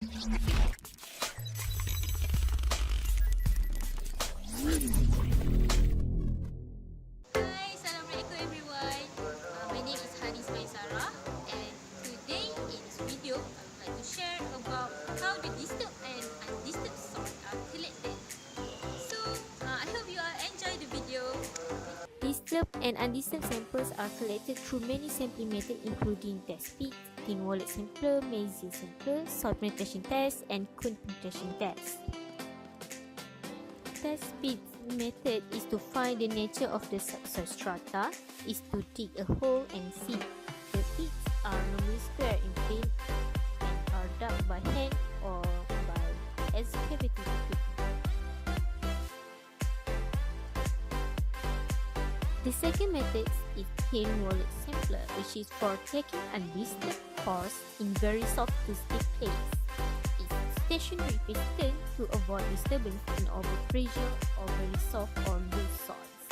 Hi, Assalamualaikum everyone. My name is Sarah, and today in this video I would like to share about how the disturbed and undisturbed soil are collected. So I hope you all enjoy the video. Disturbed and undisturbed samples are collected through many sampling methods including test pit, thin wallet sampler, maze sampler, soil penetration test, and cone penetration test. Test pit method is to find the nature of the subsoil strata, is to dig a hole and see. The pits are normally square in plane and are dug by hand or by excavating equipment. The second method is thin wallet sampler, which is for taking undisturbed cores in very soft to stick clays. Stationary piston to avoid disturbance in overpressure or very soft or loose soils.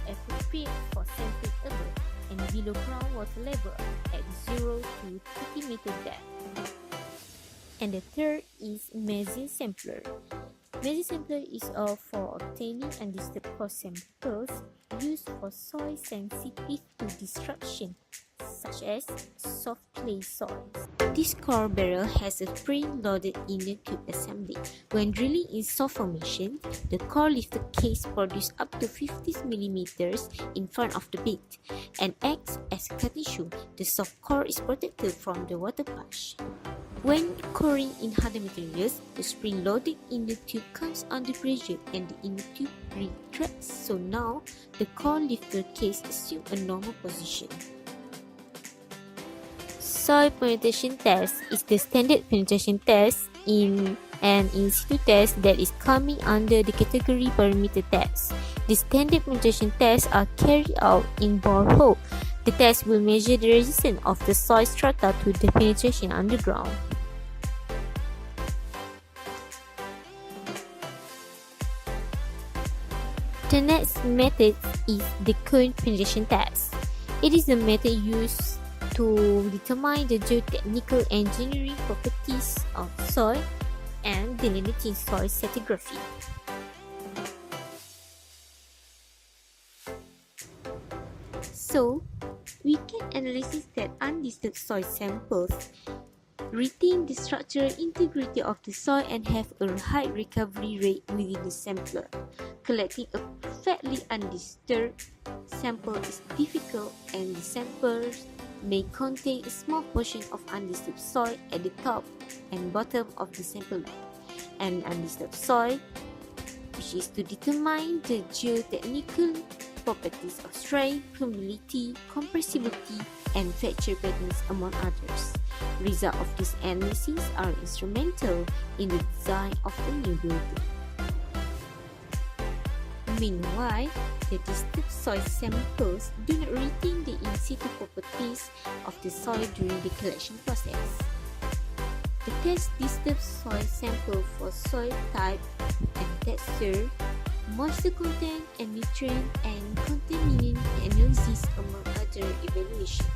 It's appropriate for sampling above and below groundwater level at 0 to 30 meter depth. And the third is maze sampler. Maze sampler is for obtaining undisturbed core samples used for soil sensitive to destruction, such as soft clay soils. This core barrel has a spring-loaded inner tube assembly. When drilling in soft formation, the core lifter case produces up to 50 mm in front of the bit and acts as a cutting shoe. The soft core is protected from the water push. When coring in harder materials, the spring-loaded inner tube comes under pressure and the inner tube retracts. So now, the core lifter case assumes a normal position. Soil penetration test is the standard penetration test in an in situ test that is coming under the category parameter test. The standard penetration tests are carried out in borehole. The test will measure the resistance of the soil strata to the penetration underground. The next method is the cone penetration test. It is the method used to determine the geotechnical engineering properties of soil and delineating soil stratigraphy. So, we can analyze that undisturbed soil samples retain the structural integrity of the soil and have a high recovery rate within the sampler. Collecting a perfectly undisturbed sample is difficult and the samples may contain a small portion of undisturbed soil at the top and bottom of the sample bed. And undisturbed soil, which is to determine the geotechnical properties of strain, permeability, compressibility, and fracture patterns, among others. Results of this analysis are instrumental in the design of a new building. Meanwhile, the disturbed soil samples do not retain the in situ properties of the soil during the collection process. The test disturbed soil sample for soil type and texture, moisture content and nutrient and contaminant analysis, among other evaluations.